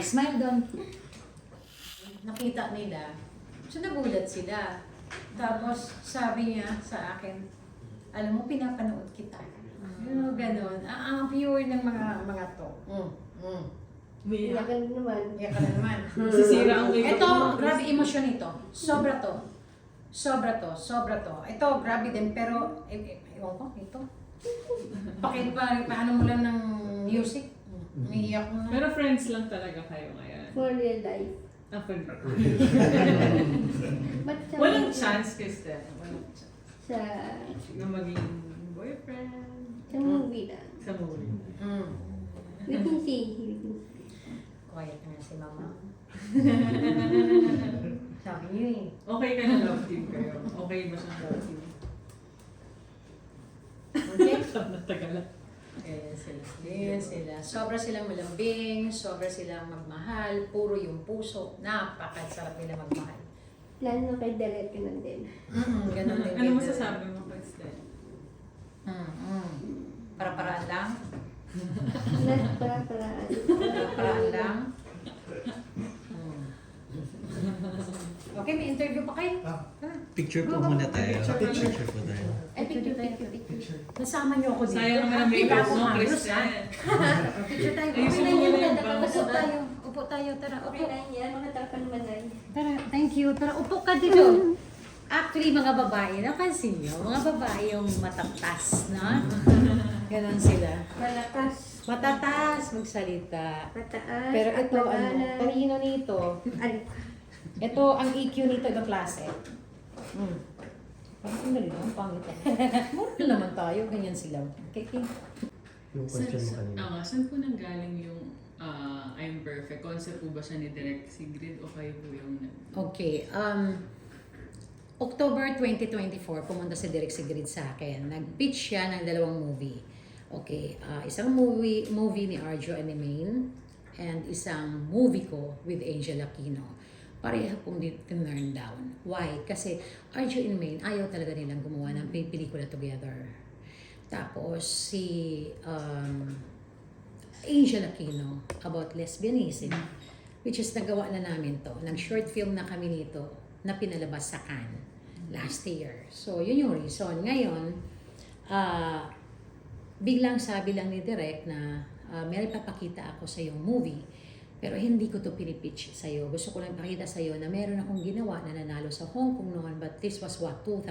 Smile doon. Nakita nila. So nagulat sila. Tapos sabi niya sa akin, alam mo, pinapanood kita. Ganon. Ang pure ng mga to. Iyakan naman. Iyak ka na naman. Sisira ang may Ito, grabe emosyon ito. Sobra to. Sobra to. Sobra to. Ito, grabe din. Pero, ewan ko, ito. Paano mo lang ng music? Umiiyak mo na. Pero friends lang talaga kayo ngayon. For real life. Ako Ba't sa walang chance, Kristen. Walang chance. Sa, Na maging boyfriend. sa movie lang. Sa movie. We can see. We can see. Quiet na si mama. Sabi niyo eh. Okay ka na love team kayo? Okay ba siya love team? Okay? Natagalan. Ganyan sila. Ganyan sila. Sobra silang malambing, sobra silang magmahal, puro yung puso. Napakasarap nila magmahal. Lalo na kay Derek yun din. Ganon din. Ano masasabi mo, Kristen? Para-paraan lang. Para. Para-paraan lang. Okay, may interview pa kayo. Picture po muna tayo. Picture po tayo. Ay, picture. Nasama niyo ako dito. Sayang naman ang Diba makeup ako mo, halos, Kristen. Picture tayo. Ayusin Okay na mo yan. muna yung Upo bangso. tayo. Upo tayo. Tara, Okay upo. na yan. Mga tarpan naman na yun. Tara, thank you. Tara, upo ka dito. Actually, mga babae, napansin niyo, mga babae yung matatas, no? Ganon sila. Malakas. Matatas magsalita. Mataas. Pero ito, ano, matalas. talino nito, Ay, ito, ang EQ nito, ibang klase. Bakit ang galing ang pangit eh. Moral naman tayo, ganyan sila. Okay, okay. Yung question mo kanina. Saan po nanggaling yung I'm Perfect? Concept po ba siya ni Direk Sigrid o kayo po yung Okay, October 2024, pumunta si Direk Sigrid sa akin. Nag-pitch siya ng 2 movie. Okay, isang movie ni Arjo Animain and isang movie ko with Angel Aquino. Pareha pong tinurn down. Why? Kasi Arjo Animain, ayaw talaga nilang gumawa ng pelikula together. Tapos si Angel Aquino about lesbianism, which is nagawa na namin to. Nag-short film na kami nito na pinalabas sa Cannes last year. So, yun yung reason. Ngayon, biglang sabi lang ni Direk na may papakita ako sa yung movie, pero hindi ko to pinipitch sa'yo. Gusto ko lang pakita sa'yo na meron akong ginawa na nanalo sa Hong Kong noon, but this was 2014.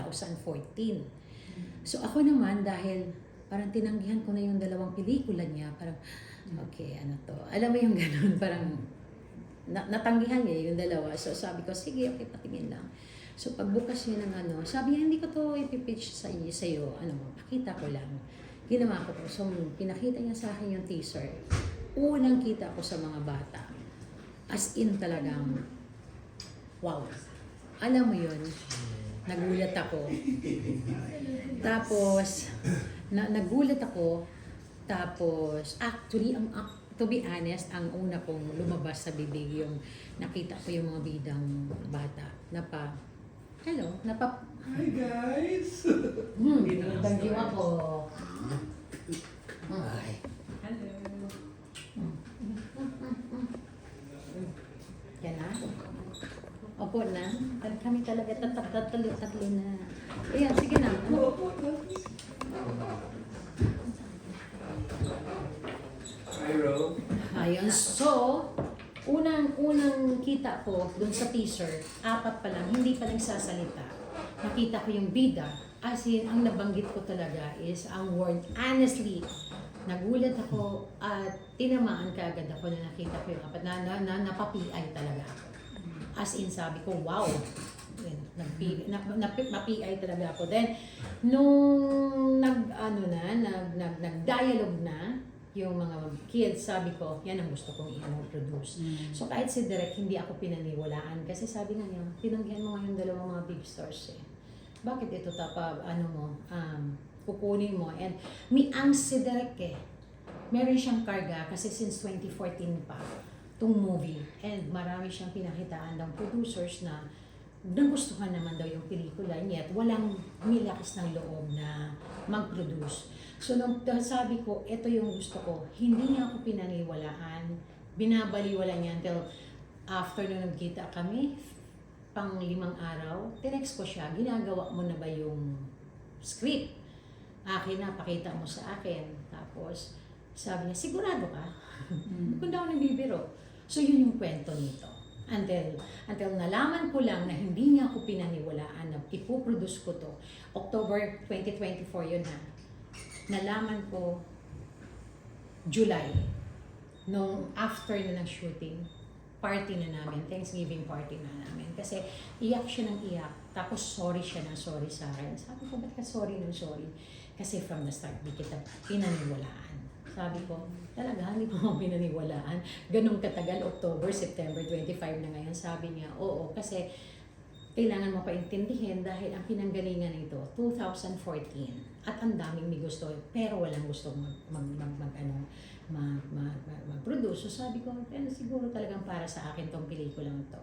So ako naman, dahil parang tinanggihan ko na yung 2 pelikula niya, parang, okay, ano to. Alam mo yung ganun, parang natanggihan niya yung 2. So sabi ko, sige, okay, patingin lang. So pagbukas niya ng ano, sabi niya, hindi ko to ipipitch sa'yo, pakita ko lang. Ginawa ko to. So pinakita niya sa akin yung teaser. Unang kita ko sa mga bata. As in talagang, wow. Alam mo yun, nagulat ako. Tapos, nagulat ako. Tapos, actually, to be honest, ang una kong lumabas sa bibig yung nakita ko yung mga bidang bata. Hello, Hi guys! thank you ako. Ay. Hello. Yan na. Opo na. Kami talaga tatlo na. Ayan, sige na. Hi Ro. Ayun. So, unang kita ko dun sa teaser, 4 pa lang, hindi pa nagsasalita. Nakita ko yung bida. As in, ang nabanggit ko talaga is ang word, honestly, nagulat ako at tinamaan kaagad ako na nakita ko yung 4 na napapiay talaga ako. As in, sabi ko, wow. Napi-ay talaga ako. Then, nung nag-dialogue na yung mga kids, sabi ko, yan ang gusto kong i-produce. So, kahit si Direk, hindi ako pinaniwalaan. Kasi sabi nga niya, tinanggihan mo nga yung 2 mga big stars eh. Bakit ito kukunin mo? And ang si Direk eh, meron siyang karga kasi since 2014 pa itong movie. And marami siyang pinakitaan ng producers na nagustuhan naman daw yung pelikula niya at walang nilakas ng loob na mag-produce. So nung sabi ko, ito yung gusto ko, hindi niya ako pinaniwalaan binabaliwala niya until after nung nagkita kami, pang 5 araw, tinext ko siya, ginagawa mo na ba yung script? Akin na, pakita mo sa akin. Tapos, sabi niya, sigurado ka? Kung daw nagbibiro. So, yun yung kwento nito. Until nalaman ko lang na hindi niya ako pinaniwalaan na ipoproduce ko to. October 2024 yun ha. Nalaman ko July. Nung after na ng shooting, party na namin, Thanksgiving party na namin. Kasi iyak siya ng iyak, tapos sorry siya ng sorry sa akin. Sabi ko, ba't ka sorry ng sorry? Kasi from the start, di kita pinaniwalaan. Sabi ko, talaga, hindi ko mo pinaniwalaan. Ganun katagal, October, September 25 na ngayon. Sabi niya, oo, kasi kailangan mo paintindihin dahil ang pinanggalingan nito, 2014. At ang daming may gusto, pero walang gusto mag-produce. So sabi ko, siguro talagang para sa akin tong pelikulang to.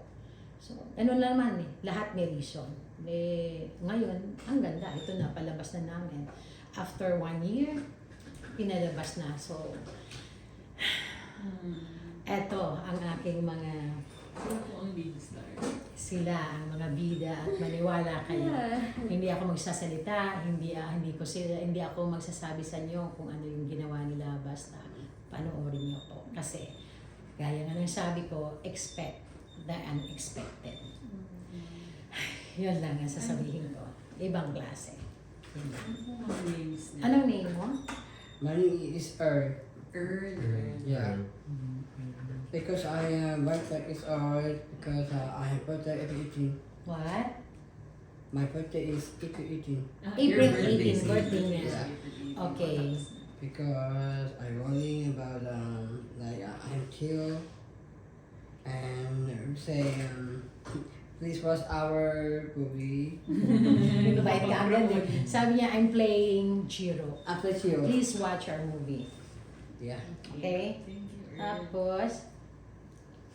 So, ano naman eh, lahat may reason. Ngayon, ang ganda, ito na, palabas na namin. After 1 year, pinalabas na. So, eto ang aking mga, Sino po ang big star? sila, ang mga bida at maniwala kayo. Hindi ako magsasalita, hindi ako magsasabi sa inyo kung ano yung ginawa nila, basta panoorin niyo po. Kasi, gaya nga ng sabi ko, expect the unexpected. Yun lang ang sasabihin ko. Ibang klase. Yun lang. Ano ang names niya? Anong name mo? My name is Earl. Earl. Yeah. Because my birthday is Earl because I have birthday April 18. What? My birthday is April 18 April Your birthday 18, birthday niya. Yeah. Okay. because I'm worrying about I'm chill and say please watch our movie. Invite ka agad eh. Sabi niya, I'm playing Jiro. After chill. Please watch our movie. Yeah. Okay? Thank you, Earl. Tapos,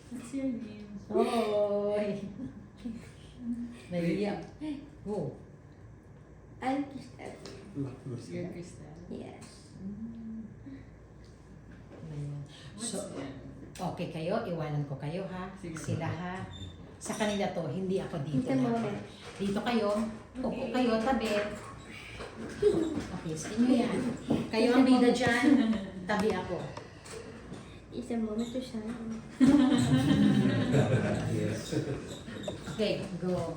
What's your name? oy. Nahiya. Oh. I'm Christelle. You're Crystal. Yes. Ayan. What's So, yan? okay kayo, iwanan ko kayo ha. Sige. Sila ha. Sa kanila to, hindi ako dito Dito na. muna. Dito kayo, upo kayo, tabi. Okay, sa inyo yan. Kayo ang bida dyan, tabi ako. Isa muna to siya. Yes. Okay, go.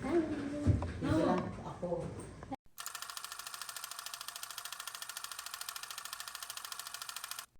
Hi. Dito lang ako.